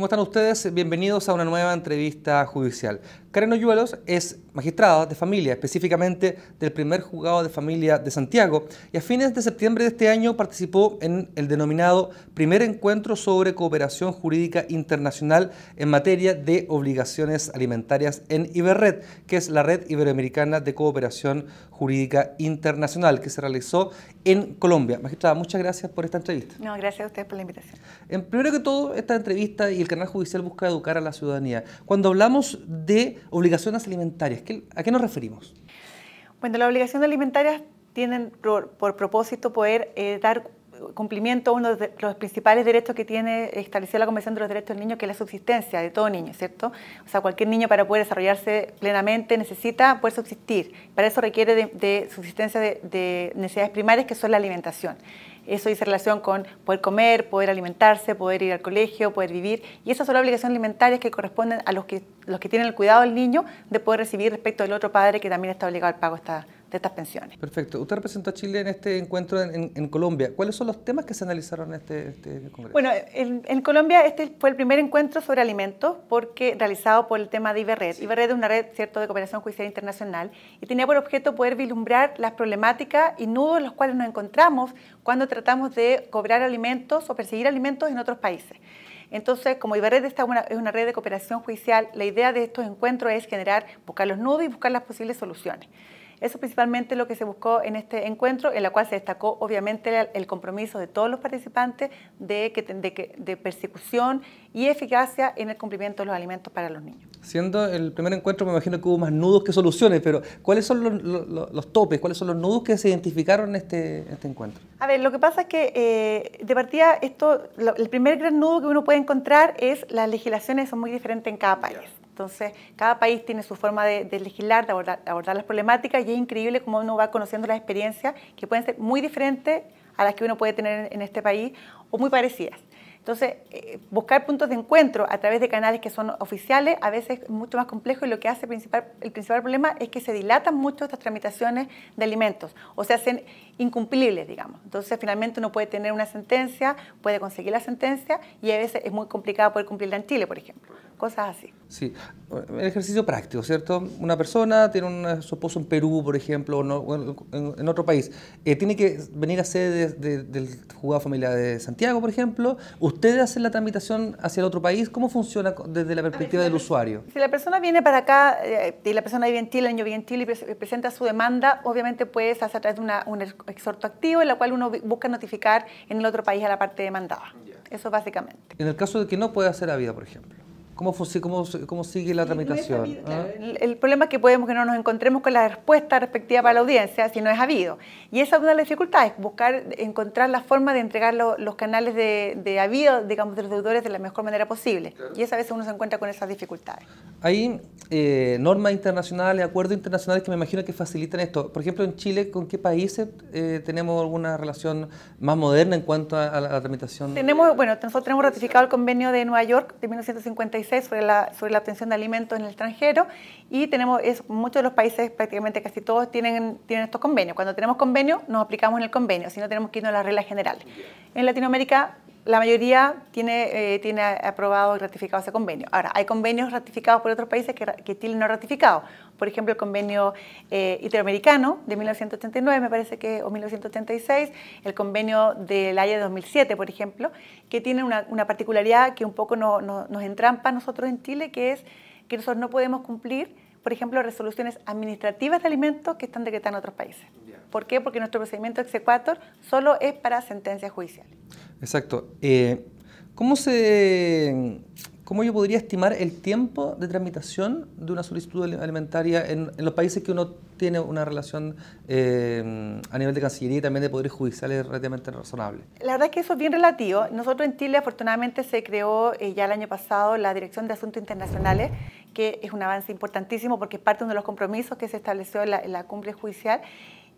¿Cómo están ustedes? Bienvenidos a una nueva entrevista judicial. Karen Hoyuelos es magistrada de familia, específicamente del primer juzgado de familia de Santiago, y a fines de septiembre de este año participó en el denominado Primer Encuentro sobre Cooperación Jurídica Internacional en materia de obligaciones alimentarias en IBERRED, que es la Red Iberoamericana de Cooperación Jurídica Internacional, que se realizó en Colombia. Magistrada, muchas gracias por esta entrevista. No, gracias a ustedes por la invitación. Primero que todo, esta entrevista y el canal judicial busca educar a la ciudadanía. Cuando hablamos de obligaciones alimentarias, ¿a qué nos referimos? Bueno, las obligaciones alimentarias tienen por propósito poder dar cumplimiento a uno de los principales derechos que tiene establecida la Convención de los Derechos del Niño, que es la subsistencia de todo niño, ¿cierto? O sea, cualquier niño para poder desarrollarse plenamente necesita poder subsistir. Para eso requiere de subsistencia de necesidades primarias, que son la alimentación. Eso dice relación con poder comer, poder alimentarse, poder ir al colegio, poder vivir. Y esas son las obligaciones alimentarias que corresponden a los que tienen el cuidado del niño de poder recibir respecto del otro padre que también está obligado al pago de estas pensiones. Perfecto. Usted representó a Chile en este encuentro en Colombia. ¿Cuáles son los temas que se analizaron en este congreso? Bueno, en Colombia este fue el primer encuentro sobre alimentos realizado por el tema de IBERRED. Sí. IBERRED es una red, ¿cierto?, de cooperación judicial internacional y tenía por objeto poder vislumbrar las problemáticas y nudos en los cuales nos encontramos cuando tratamos de cobrar alimentos o perseguir alimentos en otros países. Entonces, como IBERRED es una red de cooperación judicial, la idea de estos encuentros es buscar los nudos y buscar las posibles soluciones. Eso principalmente lo que se buscó en este encuentro, en la cual se destacó obviamente el compromiso de todos los participantes de persecución y eficacia en el cumplimiento de los alimentos para los niños. Siendo el primer encuentro, me imagino que hubo más nudos que soluciones, pero ¿cuáles son los topes, cuáles son los nudos que se identificaron en este encuentro? A ver, lo que pasa es que de partida el primer gran nudo que uno puede encontrar es las legislaciones son muy diferentes en cada país. Entonces, cada país tiene su forma de legislar, de abordar las problemáticas, y es increíble cómo uno va conociendo las experiencias que pueden ser muy diferentes a las que uno puede tener en este país o muy parecidas. Entonces, buscar puntos de encuentro a través de canales que son oficiales a veces es mucho más complejo, y lo que hace el principal problema es que se dilatan mucho estas tramitaciones de alimentos o se hacen incumplibles, digamos. Entonces, finalmente uno puede tener una sentencia, puede conseguir la sentencia, y a veces es muy complicado poder cumplirla en Chile, por ejemplo. Cosas así. Sí, el ejercicio práctico, ¿cierto? Una persona tiene su esposo en Perú, por ejemplo, o en otro país. Tiene que venir a sede del juzgado familiar de Santiago, por ejemplo. ¿Ustedes hacen la tramitación hacia el otro país? ¿Cómo funciona desde la perspectiva del usuario? Si la persona viene para acá y la persona vive en Chile, el niño vive en Chile y presenta su demanda, obviamente puede hacerse a través de un exhorto activo en la cual uno busca notificar en el otro país a la parte demandada. Eso básicamente. En el caso de que no pueda hacer habida, por ejemplo, ¿cómo sigue la tramitación? Claro. El problema es que podemos que no nos encontremos con la respuesta respectiva para la audiencia si no es habido. Y esa es una de las dificultades, encontrar la forma de entregar los canales de habido, digamos, de los deudores de la mejor manera posible. Claro. Y a veces uno se encuentra con esas dificultades. Hay normas internacionales, acuerdos internacionales que me imagino que facilitan esto. Por ejemplo, en Chile, ¿con qué países tenemos alguna relación más moderna en cuanto a la tramitación? Nosotros tenemos ratificado el convenio de Nueva York de 1956 sobre la obtención de alimentos en el extranjero, y muchos de los países, prácticamente casi todos, tienen estos convenios. Cuando tenemos convenio, nos aplicamos en el convenio, si no tenemos que irnos a las reglas generales. En Latinoamérica, la mayoría tiene aprobado y ratificado ese convenio. Ahora, hay convenios ratificados por otros países que Chile no ha ratificado. Por ejemplo, el convenio interamericano de 1989, me parece que, o 1986, el convenio de La Haya de 2007, por ejemplo, que tiene una particularidad que un poco nos entrampa a nosotros en Chile, que es que nosotros no podemos cumplir, por ejemplo, resoluciones administrativas de alimentos que están decretadas en otros países. ¿Por qué? Porque nuestro procedimiento exequatur solo es para sentencias judiciales. Exacto. ¿Cómo yo podría estimar el tiempo de tramitación de una solicitud alimentaria en los países que uno tiene una relación a nivel de Cancillería y también de poderes judiciales relativamente razonable? La verdad es que eso es bien relativo. Nosotros en Chile, afortunadamente, se creó ya el año pasado la Dirección de Asuntos Internacionales, que es un avance importantísimo porque es parte de uno de los compromisos que se estableció en la cumbre judicial.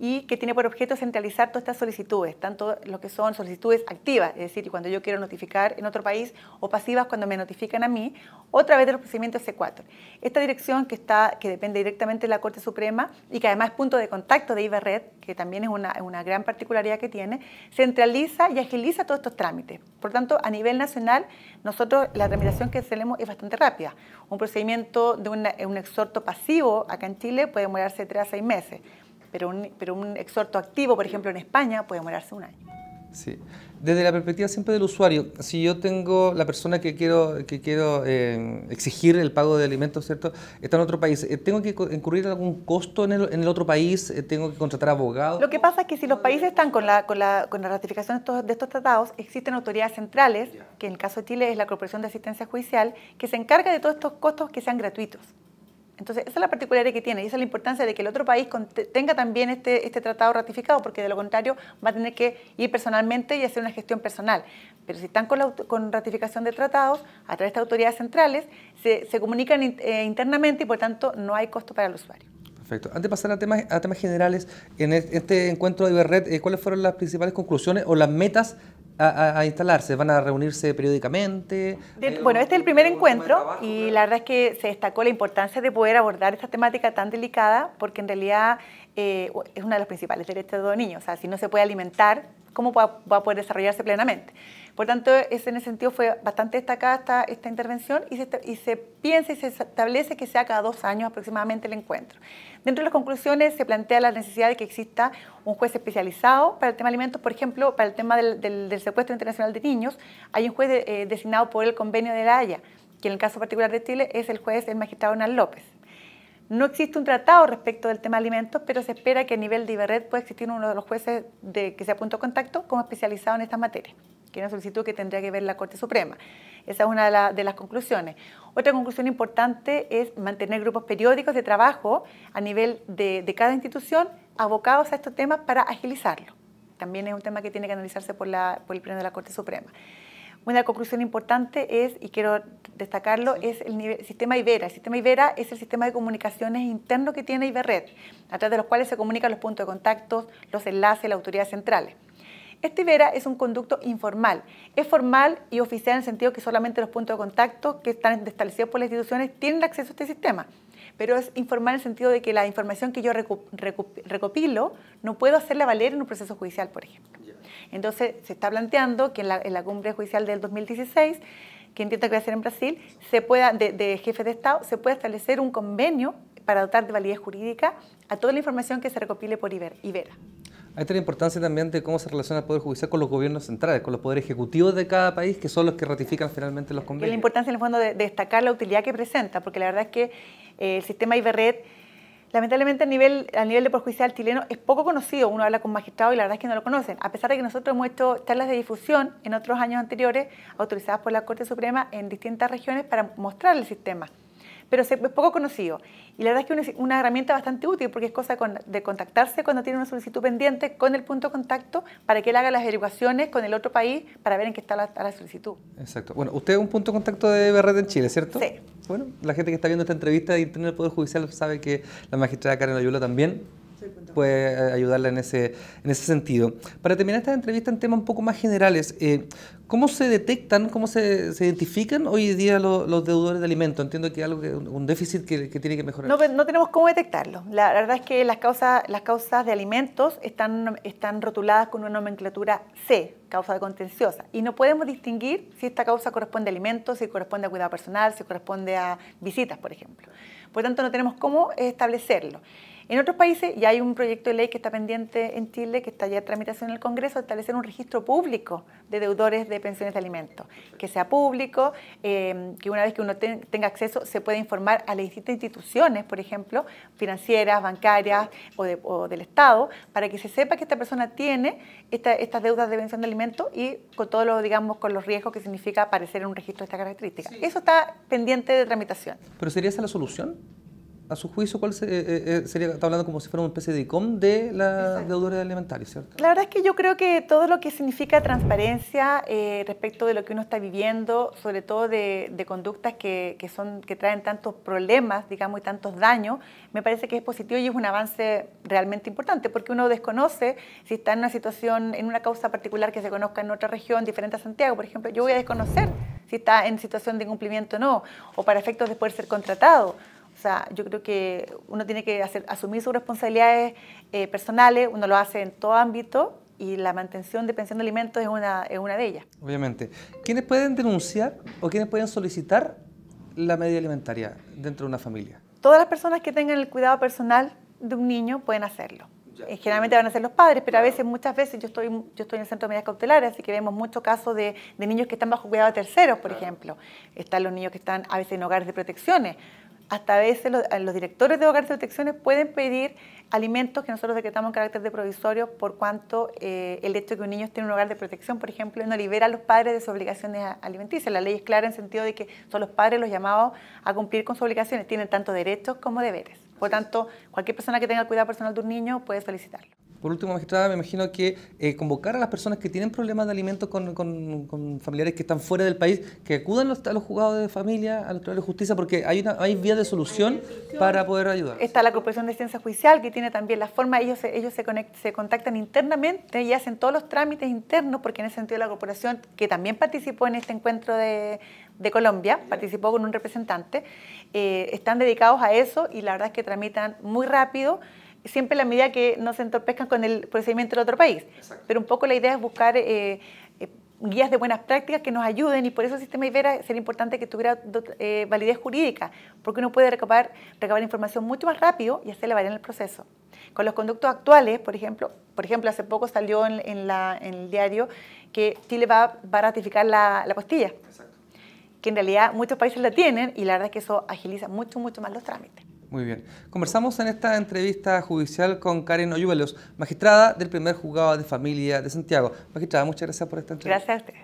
y que tiene por objeto centralizar todas estas solicitudes, tanto lo que son solicitudes activas, es decir, cuando yo quiero notificar en otro país, o pasivas cuando me notifican a mí, o a través de los procedimientos C4. Esta dirección que depende directamente de la Corte Suprema y que además es punto de contacto de IBERRED, que también es una gran particularidad que tiene, centraliza y agiliza todos estos trámites. Por tanto, a nivel nacional, nosotros la tramitación que hacemos es bastante rápida. Un procedimiento de un exhorto pasivo acá en Chile puede demorarse 3 a 6 meses, pero un exhorto activo, por ejemplo, en España, puede demorarse 1 año. Sí. Desde la perspectiva siempre del usuario, si yo tengo la persona que quiero exigir el pago de alimentos, ¿cierto? Está en otro país, ¿tengo que incurrir algún costo en el otro país? ¿Tengo que contratar abogados? Lo que pasa es que si los países están con la ratificación de estos tratados, existen autoridades centrales, que en el caso de Chile es la Corporación de Asistencia Judicial, que se encarga de todos estos costos que sean gratuitos. Entonces, esa es la particularidad que tiene y esa es la importancia de que el otro país tenga también este tratado ratificado, porque de lo contrario va a tener que ir personalmente y hacer una gestión personal. Pero si están con ratificación de tratados, a través de autoridades centrales, se comunican internamente y por tanto no hay costo para el usuario. Perfecto. Antes de pasar a temas generales, en este encuentro de IBERRED, ¿cuáles fueron las principales conclusiones o las metas a instalarse? ¿Van a reunirse periódicamente? Bueno, este es el primer encuentro y la verdad es que se destacó la importancia de poder abordar esta temática tan delicada porque en realidad es uno de los principales derechos de todo niño. O sea, si no se puede alimentar, ¿cómo va a poder desarrollarse plenamente? Por tanto, en ese sentido fue bastante destacada esta intervención y se piensa y se establece que sea cada 2 años aproximadamente el encuentro. Dentro de las conclusiones se plantea la necesidad de que exista un juez especializado para el tema de alimentos. Por ejemplo, para el tema del secuestro internacional de niños, hay un juez designado por el Convenio de La Haya, que en el caso particular de Chile es el magistrado Hernán López. No existe un tratado respecto del tema de alimentos, pero se espera que a nivel de IBERRED pueda existir uno de los jueces que sea punto de contacto como especializado en estas materias, que es una solicitud que tendría que ver la Corte Suprema. Esa es una de las conclusiones. Otra conclusión importante es mantener grupos periódicos de trabajo a nivel de cada institución abocados a estos temas para agilizarlo. También es un tema que tiene que analizarse por el Pleno de la Corte Suprema. Una conclusión importante es, y quiero destacarlo, es el sistema IBERA. El sistema IBERA es el sistema de comunicaciones interno que tiene IBERRED, a través de los cuales se comunican los puntos de contacto, los enlaces, las autoridades centrales. Este IBERA es un conducto informal. Es formal y oficial en el sentido que solamente los puntos de contacto que están establecidos por las instituciones tienen acceso a este sistema. Pero es informal en el sentido de que la información que yo recopilo no puedo hacerla valer en un proceso judicial, por ejemplo. Entonces, se está planteando que en la cumbre judicial del 2016, que entiendo que va a ser en Brasil, de jefes de Estado, se pueda establecer un convenio para dotar de validez jurídica a toda la información que se recopile por IBERA. Ahí está la importancia también de cómo se relaciona el Poder Judicial con los gobiernos centrales, con los poderes ejecutivos de cada país, que son los que ratifican finalmente los convenios. La importancia, en el fondo, de destacar la utilidad que presenta, porque la verdad es que el sistema IBERRED, lamentablemente a nivel de Poder Judicial chileno, es poco conocido. Uno habla con magistrados y la verdad es que no lo conocen, a pesar de que nosotros hemos hecho charlas de difusión en otros años anteriores, autorizadas por la Corte Suprema en distintas regiones para mostrar el sistema. Pero es poco conocido. Y la verdad es que es una herramienta bastante útil porque es cosa de contactarse cuando tiene una solicitud pendiente con el punto de contacto para que él haga las averiguaciones con el otro país para ver en qué está la solicitud. Exacto. Bueno, usted es un punto de contacto de IBERRED en Chile, ¿cierto? Sí. Bueno, la gente que está viendo esta entrevista de Internet del Poder Judicial sabe que la magistrada Karen Loyola también puede ayudarla en ese sentido. Para terminar esta entrevista en temas un poco más generales, ¿cómo se detectan, cómo se identifican hoy día los deudores de alimentos? Entiendo que es algo un déficit que tiene que mejorar. No tenemos cómo detectarlo. La verdad es que las causas de alimentos están rotuladas con una nomenclatura C, causa contenciosa, y no podemos distinguir si esta causa corresponde a alimentos, si corresponde a cuidado personal, si corresponde a visitas, por ejemplo. Por tanto, no tenemos cómo establecerlo. En otros países ya hay un proyecto de ley que está pendiente en Chile, que está ya en tramitación en el Congreso, de establecer un registro público de deudores de pensiones de alimentos, que sea público, que una vez que uno tenga acceso se pueda informar a las distintas instituciones, por ejemplo, financieras, bancarias o del Estado, para que se sepa que esta persona tiene estas deudas de pensión de alimentos y con todo lo, digamos, con los riesgos que significa aparecer en un registro de esta característica. Sí. Eso está pendiente de tramitación. ¿Pero sería esa la solución? a su juicio, ¿cuál sería, está hablando como si fuera una especie de ICOM de la deudores alimentarios, ¿cierto? La verdad es que yo creo que todo lo que significa transparencia respecto de lo que uno está viviendo, sobre todo de conductas que traen tantos problemas, digamos, y tantos daños, me parece que es positivo y es un avance realmente importante, porque uno desconoce si está en una situación, en una causa particular que se conozca en otra región diferente a Santiago, por ejemplo. Yo voy a desconocer si está en situación de incumplimiento o no, o para efectos de poder ser contratado. O sea, yo creo que uno tiene que asumir sus responsabilidades personales, uno lo hace en todo ámbito y la mantención de pensión de alimentos es una de ellas. Obviamente. ¿Quiénes pueden denunciar o quiénes pueden solicitar la medida alimentaria dentro de una familia? Todas las personas que tengan el cuidado personal de un niño pueden hacerlo. Generalmente van a ser los padres, pero a veces, muchas veces, yo estoy en el centro de medidas cautelares, así que vemos muchos casos de niños que están bajo cuidado de terceros, por ejemplo. Están los niños que están a veces en hogares de protecciones. Hasta a veces los directores de hogares de protecciones pueden pedir alimentos que nosotros decretamos en carácter de provisorio por cuanto el hecho de que un niño esté en un hogar de protección, por ejemplo, no libera a los padres de sus obligaciones alimenticias. La ley es clara en el sentido de que son los padres los llamados a cumplir con sus obligaciones. Tienen tanto derechos como deberes. Por tanto, cualquier persona que tenga el cuidado personal de un niño puede solicitarlo. Por último, magistrada, me imagino que convocar a las personas que tienen problemas de alimentos con familiares que están fuera del país, que acudan a los juzgados de familia, a los tribunales de justicia, porque hay vías de solución para poder ayudar. Está la Corporación de Ciencia Judicial, que tiene también la forma, ellos se contactan internamente y hacen todos los trámites internos, porque en ese sentido la Corporación, que también participó en este encuentro de Colombia, participó con un representante, están dedicados a eso y la verdad es que tramitan muy rápido, siempre en la medida que no se entorpezcan con el procedimiento del otro país. Exacto. Pero un poco la idea es buscar guías de buenas prácticas que nos ayuden y por eso el sistema Ibera sería importante que tuviera validez jurídica, porque uno puede recabar información mucho más rápido y hacerle variar en el proceso. Con los conductos actuales, por ejemplo hace poco salió en el diario que Chile va a ratificar la apostilla. Exacto. Que en realidad muchos países la tienen y la verdad es que eso agiliza mucho más los trámites. Muy bien. Conversamos en esta entrevista judicial con Karen Oyuelos, magistrada del primer juzgado de familia de Santiago. Magistrada, muchas gracias por esta entrevista. Gracias a usted.